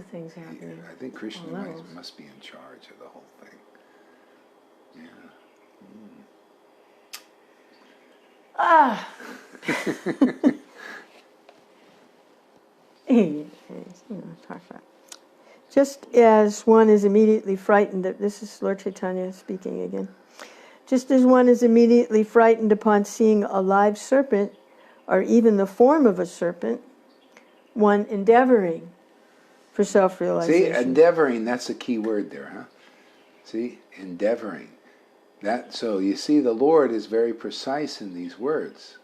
things happening. I think Krishna must be in charge of the whole thing. Yeah. Ah! Talk about. Just as one is immediately frightened, this is Lord Chaitanya speaking again. Just as one is immediately frightened upon seeing a live serpent, or even the form of a serpent, one endeavoring for self-realization. See, endeavoring, that's a key word there, huh? See, endeavoring. So you see, the Lord is very precise in these words.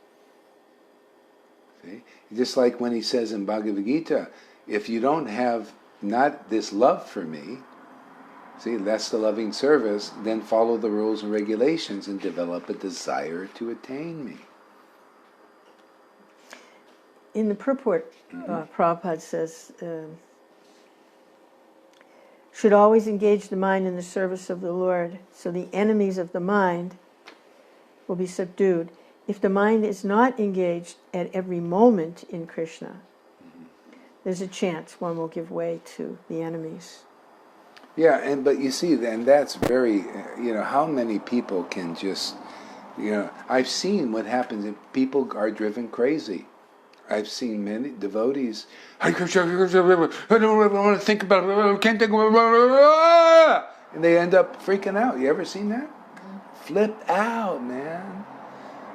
See? Just like when he says in Bhagavad-Gita, if you don't have not this love for me, see, that's the loving service, then follow the rules and regulations and develop a desire to attain me. In the purport, Prabhupada says, should always engage the mind in the service of the Lord, so the enemies of the mind will be subdued. If the mind is not engaged at every moment in Krishna, there's a chance one will give way to the enemies. Yeah, but you see, and that's very, how many people can just, I've seen what happens if people are driven crazy. I've seen many devotees, Hare Krishna, I don't want to think about it, I can't think about it, and they end up freaking out. You ever seen that? Flip out, man.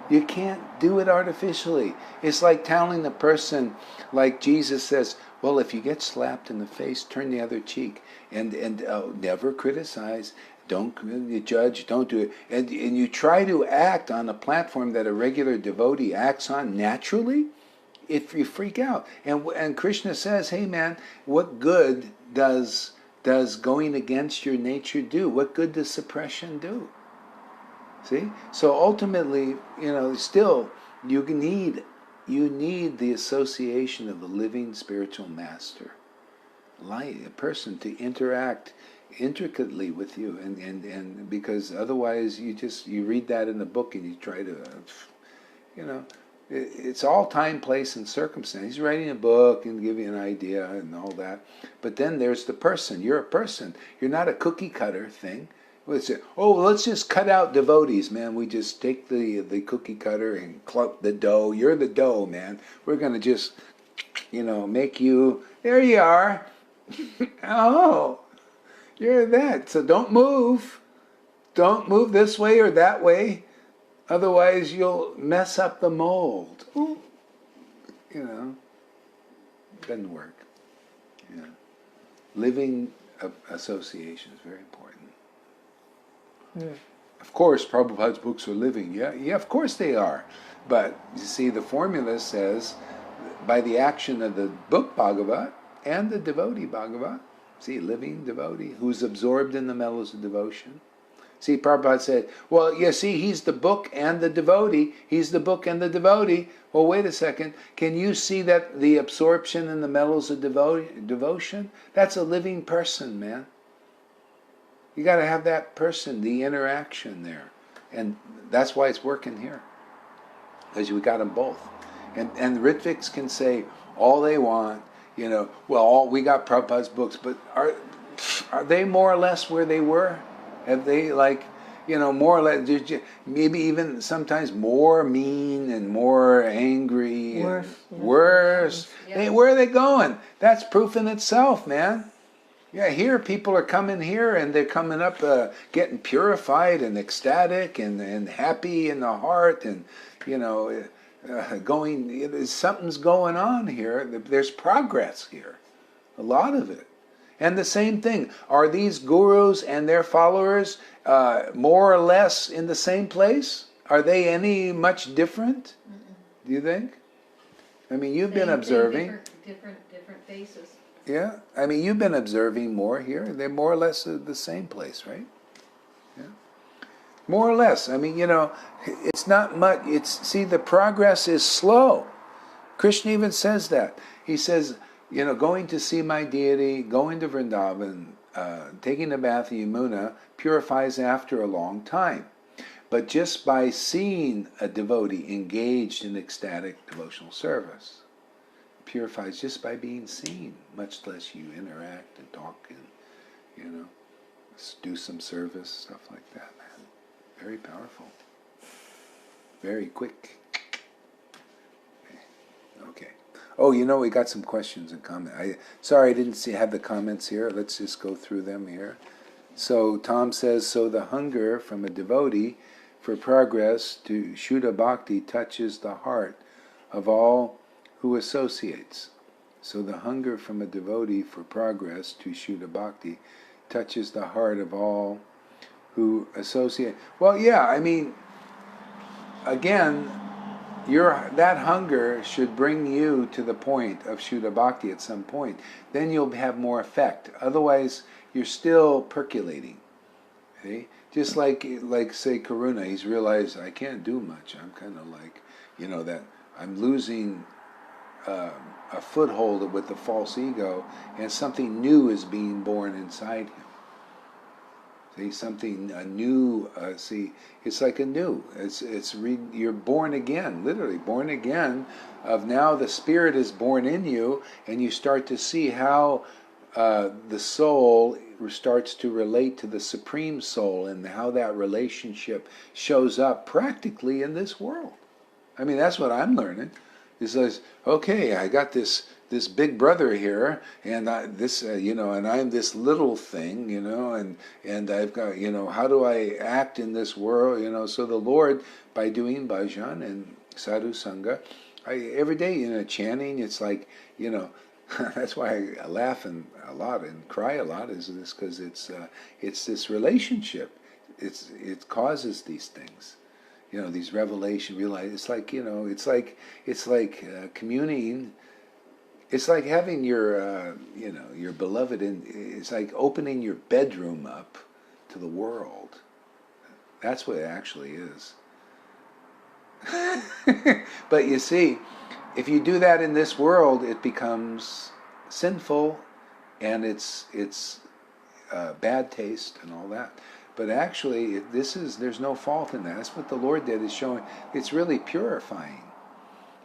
You can't do it artificially. It's like telling the person, like Jesus says, well, if you get slapped in the face, turn the other cheek, and never criticize, don't judge, don't do it. And you try to act on a platform that a regular devotee acts on naturally, if you freak out. And Krishna says, hey man, what good does going against your nature do? What good does suppression do? See? So ultimately, still you need the association of the living spiritual master, a person to interact intricately with you, and because otherwise you read that in the book and you try to, it's all time, place, and circumstance. He's writing a book and give you an idea and all that, but then there's the person. You're a person. You're not a cookie cutter thing. Let's just cut out devotees, man. We just take the cookie cutter and clump the dough. You're the dough, man. We're going to just, make you, there you are. Oh, you're that. So don't move. Don't move this way or that way. Otherwise you'll mess up the mold. Ooh. Doesn't work. Yeah. Living association is very important. Yeah. Of course, Prabhupada's books are living. Yeah, of course they are. But you see, the formula says, by the action of the book Bhagavad and the devotee Bhagavad, see, living devotee who's absorbed in the mellows of devotion. See, Prabhupada said, well, you see, he's the book and the devotee. He's the book and the devotee. Well, wait a second. Can you see that the absorption in the mellows of devotion? That's a living person, man. You got to have that person, the interaction there. And that's why it's working here. Because we got them both. And the Ritviks can say all they want, we got Prabhupada's books, but are they more or less where they were? Have they, more or less, maybe even sometimes more mean and more angry? Worse. Worse. Yeah. Where are they going? That's proof in itself, man. Yeah, here people are coming here and they're coming up getting purified and ecstatic and happy in the heart and, something's going on here. There's progress here. A lot of it. And the same thing. Are these gurus and their followers more or less in the same place? Are they any much different? Do you think? I mean, you've been observing. Different faces. Yeah, I mean, you've been observing more here. They're more or less the same place, right? Yeah, more or less. I mean, it's not much. The progress is slow. Krishna even says that. He says, going to see my deity, going to Vrindavan, taking a bath in Yamuna purifies after a long time. But just by seeing a devotee engaged in ecstatic devotional service, purifies just by being seen, much less you interact and talk and, do some service, stuff like that, man. Very powerful. Very quick. Okay. Oh, we got some questions and comments. Sorry I didn't have the comments here. Let's just go through them here. So Tom says, so the hunger from a devotee for progress to Shuddha Bhakti touches the heart of all who associates. So the hunger from a devotee for progress to Shuddha Bhakti touches the heart of all who associate. Well, yeah, I mean, again, that hunger should bring you to the point of Shuddha Bhakti at some point. Then you'll have more effect. Otherwise, you're still percolating. Okay? Just like say Karuna, he's realized I can't do much. I'm kind of like, that I'm losing a foothold with the false ego, and something new is being born inside him. See, a new. It's like a new. You're born again, literally born again. Of now, the spirit is born in you, and you start to see how the soul starts to relate to the Supreme Soul, and how that relationship shows up practically in this world. I mean, that's what I'm learning. It says, okay, I got this big brother here, and and I'm this little thing, and I've got, how do I act in this world, So the Lord, by doing bhajan and sadhu sangha, every day, chanting, it's like, that's why I laugh a lot and cry a lot, is this because it's this relationship. It causes these things. These revelation, realize it's like communing. It's like having your your beloved it's like opening your bedroom up to the world. That's what it actually is. But you see, if you do that in this world, it becomes sinful, and it's bad taste and all that. But actually, there's no fault in that. That's what the Lord did, is showing it's really purifying.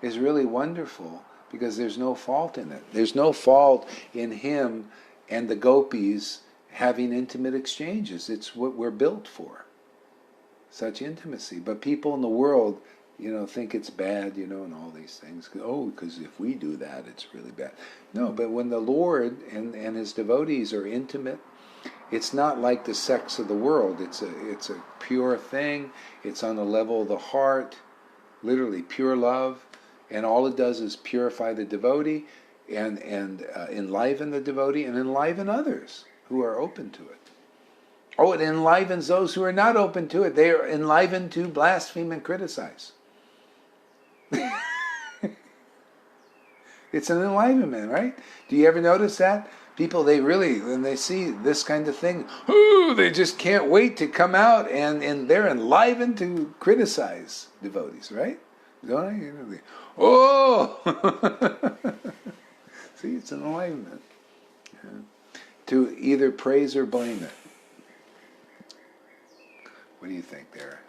It's really wonderful, because there's no fault in it. There's no fault in him and the gopis having intimate exchanges. It's what we're built for, such intimacy. But people in the world, think it's bad, and all these things. Oh, because if we do that, it's really bad. No, but when the Lord and his devotees are intimate, it's not like the sex of the world. It's a pure thing. It's on the level of the heart, literally pure love, and all it does is purify the devotee and enliven the devotee and enliven others who are open to it. Oh, it enlivens those who are not open to it. They are enlivened to blaspheme and criticize. It's an enlivenment, right? Do you ever notice that? People, when they see this kind of thing, they just can't wait to come out, and they're enlivened to criticize devotees, right? Don't I? Oh! See, it's an enlightenment. Yeah. To either praise or blame it. What do you think there?